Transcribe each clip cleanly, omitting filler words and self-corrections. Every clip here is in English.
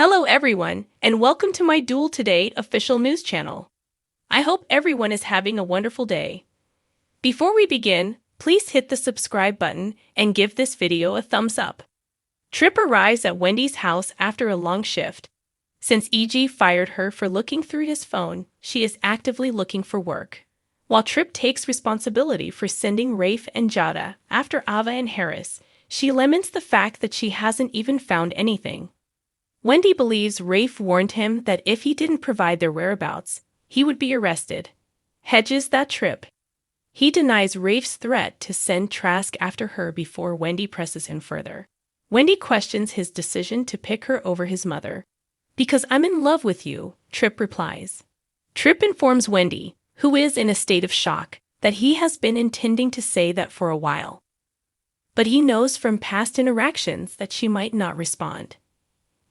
Hello everyone, and welcome to my Duel Today official news channel. I hope everyone is having a wonderful day. Before we begin, please hit the subscribe button and give this video a thumbs up. Trip arrives at Wendy's house after a long shift. Since EG fired her for looking through his phone, she is actively looking for work. While Trip takes responsibility for sending Rafe and Jada after Ava and Harris, she laments the fact that she hasn't even found anything. Wendy believes Rafe warned him that if he didn't provide their whereabouts, he would be arrested. Hedges that Trip. He denies Rafe's threat to send Trask after her before Wendy presses him further. Wendy questions his decision to pick her over his mother. "Because I'm in love with you," Trip replies. Trip informs Wendy, who is in a state of shock, that he has been intending to say that for a while. But he knows from past interactions that she might not respond.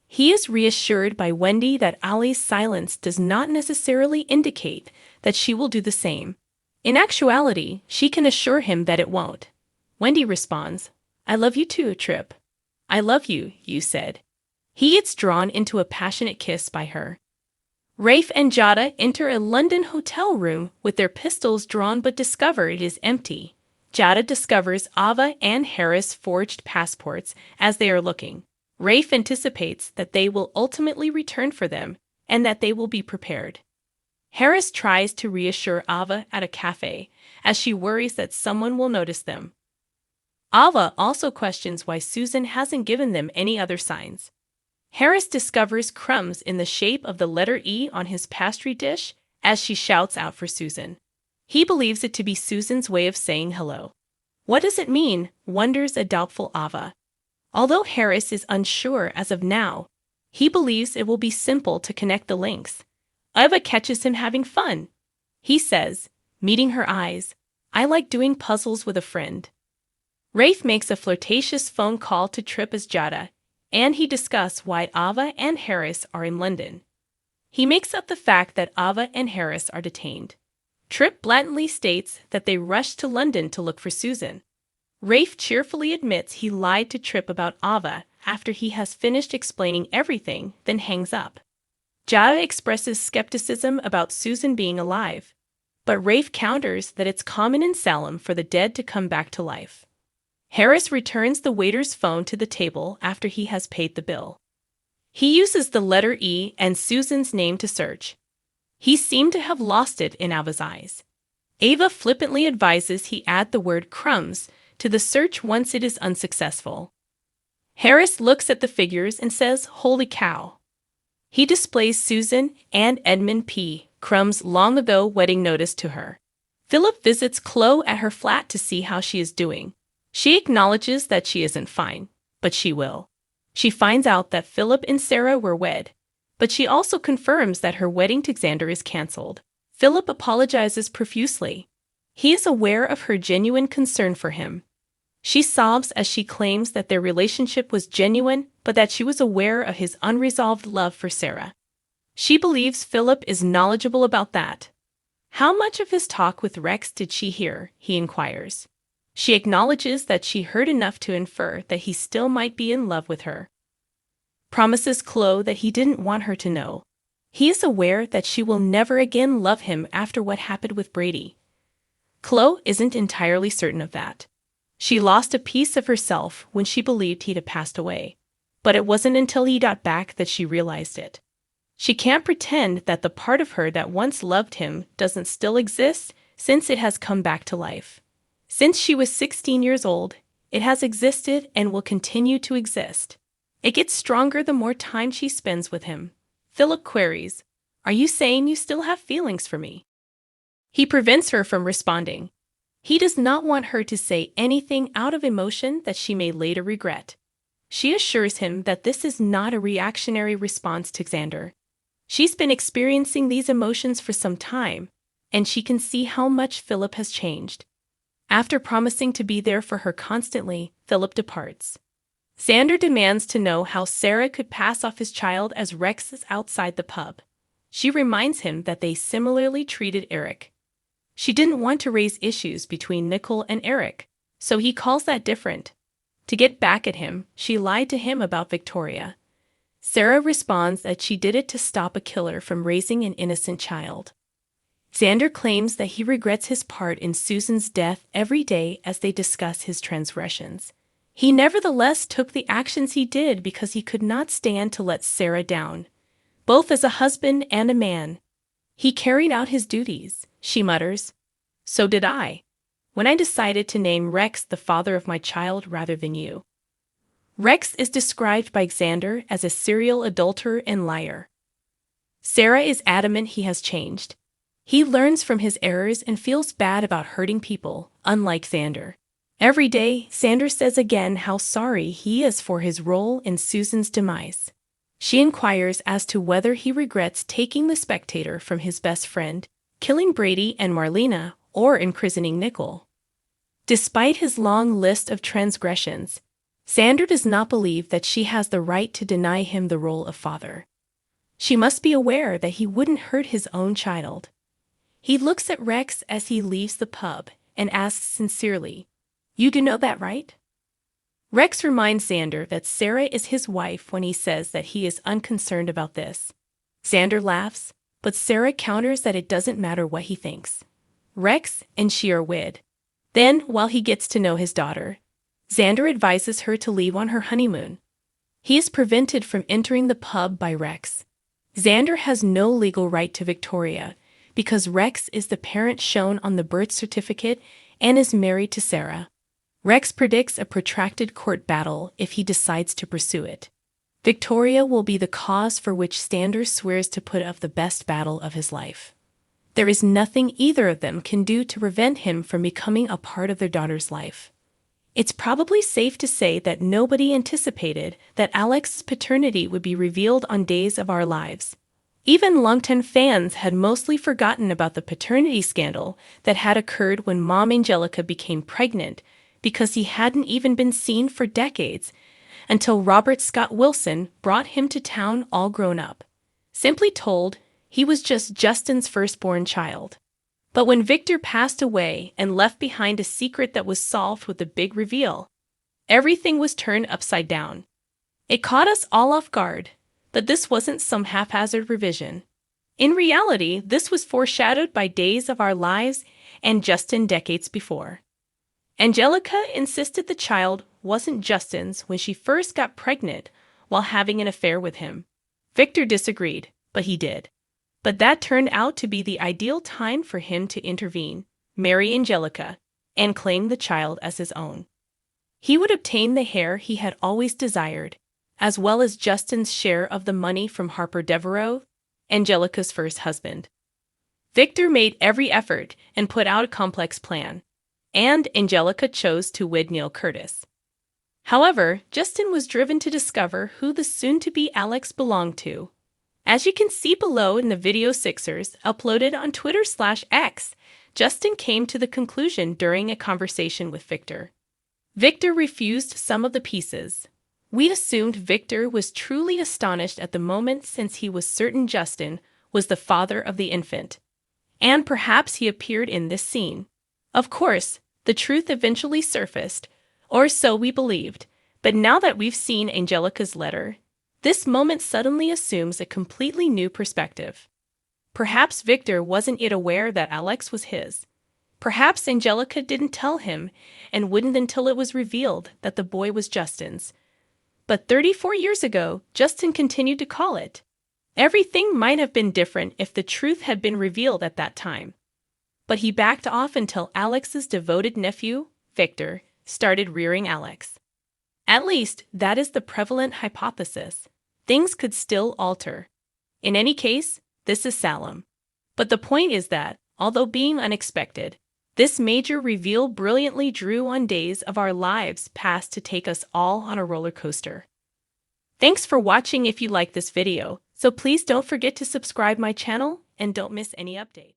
He is reassured by Wendy that Ali's silence does not necessarily indicate that she will do the same. In actuality, she can assure him that it won't. Wendy responds, "I love you too, Trip." "I love you," you said. He gets drawn into a passionate kiss by her. Rafe and Jada enter a London hotel room with their pistols drawn but discover it is empty. Jada discovers Ava and Harris forged passports as they are looking. Rafe anticipates that they will ultimately return for them and that they will be prepared. Harris tries to reassure Ava at a cafe as she worries that someone will notice them. Ava also questions why Susan hasn't given them any other signs. Harris discovers crumbs in the shape of the letter E on his pastry dish as she shouts out for Susan. He believes it to be Susan's way of saying hello. What does it mean? Wonders a doubtful Ava. Although Harris is unsure as of now, he believes it will be simple to connect the links. Ava catches him having fun. He says, meeting her eyes, "I like doing puzzles with a friend." Rafe makes a flirtatious phone call to Trip as Jada, and he discusses why Ava and Harris are in London. He makes up the fact that Ava and Harris are detained. Trip blatantly states that they rushed to London to look for Susan. Rafe cheerfully admits he lied to Trip about Ava after he has finished explaining everything, then hangs up. Jada expresses skepticism about Susan being alive, but Rafe counters that it's common in Salem for the dead to come back to life. Harris returns the waiter's phone to the table after he has paid the bill. He uses the letter E and Susan's name to search. He seemed to have lost it in Ava's eyes. Ava flippantly advises he add the word crumbs to the search once it is unsuccessful. Harris looks at the figures and says, "Holy cow." He displays Susan and Edmund P. Crumb's long-ago wedding notice to her. Philip visits Chloe at her flat to see how she is doing. She acknowledges that she isn't fine, but she will. She finds out that Philip and Sarah were wed, but she also confirms that her wedding to Xander is cancelled. Philip apologizes profusely. He is aware of her genuine concern for him. She sobs as she claims that their relationship was genuine, but that she was aware of his unresolved love for Sarah. She believes Philip is knowledgeable about that. How much of his talk with Rex did she hear? He inquires. She acknowledges that she heard enough to infer that he still might be in love with her. Promises Chloe that he didn't want her to know. He is aware that she will never again love him after what happened with Brady. Chloe isn't entirely certain of that. She lost a piece of herself when she believed he'd have passed away, but it wasn't until he got back that she realized it. She can't pretend that the part of her that once loved him doesn't still exist since it has come back to life. Since she was 16 years old, it has existed and will continue to exist. It gets stronger the more time she spends with him. Philip queries, "Are you saying you still have feelings for me?" He prevents her from responding. He does not want her to say anything out of emotion that she may later regret. She assures him that this is not a reactionary response to Xander. She's been experiencing these emotions for some time, and she can see how much Philip has changed. After promising to be there for her constantly, Philip departs. Xander demands to know how Sarah could pass off his child as Rex is outside the pub. She reminds him that they similarly treated Eric. She didn't want to raise issues between Nicole and Eric, so he calls that different. To get back at him, she lied to him about Victoria. Sarah responds that she did it to stop a killer from raising an innocent child. Xander claims that he regrets his part in Susan's death every day as they discuss his transgressions. He nevertheless took the actions he did because he could not stand to let Sarah down. Both as a husband and a man, he carried out his duties, she mutters. So did I, when I decided to name Rex the father of my child rather than you. Rex is described by Xander as a serial adulterer and liar. Sarah is adamant he has changed. He learns from his errors and feels bad about hurting people, unlike Xander. Every day, Xander says again how sorry he is for his role in Susan's demise. She inquires as to whether he regrets taking the spectator from his best friend, killing Brady and Marlena, or imprisoning Nicole. Despite his long list of transgressions, Xander does not believe that she has the right to deny him the role of father. She must be aware that he wouldn't hurt his own child. He looks at Rex as he leaves the pub and asks sincerely, "You do know that, right?" Rex reminds Xander that Sarah is his wife when he says that he is unconcerned about this. Xander laughs, but Sarah counters that it doesn't matter what he thinks. Rex and she are wed. Then, while he gets to know his daughter, Xander advises her to leave on her honeymoon. He is prevented from entering the pub by Rex. Xander has no legal right to Victoria because Rex is the parent shown on the birth certificate and is married to Sarah. Rex predicts a protracted court battle if he decides to pursue it. Victoria will be the cause for which Xander swears to put up the best battle of his life. There is nothing either of them can do to prevent him from becoming a part of their daughter's life. It's probably safe to say that nobody anticipated that Alex's paternity would be revealed on Days of Our Lives. Even longtime fans had mostly forgotten about the paternity scandal that had occurred when Mom Angelica became pregnant because he hadn't even been seen for decades until Robert Scott Wilson brought him to town all grown up. Simply told, he was just Justin's firstborn child. But when Victor passed away and left behind a secret that was solved with a big reveal, everything was turned upside down. It caught us all off guard, but this wasn't some haphazard revision. In reality, this was foreshadowed by Days of Our Lives and Justin decades before. Angelica insisted the child wasn't Justin's when she first got pregnant while having an affair with him. Victor disagreed, but he did. But that turned out to be the ideal time for him to intervene, marry Angelica, and claim the child as his own. He would obtain the heir he had always desired, as well as Justin's share of the money from Harper Devereaux, Angelica's first husband. Victor made every effort and put out a complex plan, and Angelica chose to wed Neil Curtis. However, Justin was driven to discover who the soon-to-be Alex belonged to. As you can see below in the video Sixers uploaded on Twitter/X, Justin came to the conclusion during a conversation with Victor. Victor refused some of the pieces. We assumed Victor was truly astonished at the moment since he was certain Justin was the father of the infant. And perhaps he appeared in this scene. Of course, the truth eventually surfaced, or so we believed, but now that we've seen Angelica's letter, this moment suddenly assumes a completely new perspective. Perhaps Victor wasn't yet aware that Alex was his. Perhaps Angelica didn't tell him and wouldn't until it was revealed that the boy was Justin's. But 34 years ago, Justin continued to call it. Everything might have been different if the truth had been revealed at that time. But he backed off until Alex's devoted nephew, Victor, started rearing Alex. At least, that is the prevalent hypothesis. Things could still alter. In any case, this is Salem. But the point is that, although being unexpected, this major reveal brilliantly drew on Days of Our Lives past to take us all on a roller coaster. Thanks for watching if you like this video, so please don't forget to subscribe my channel and don't miss any update.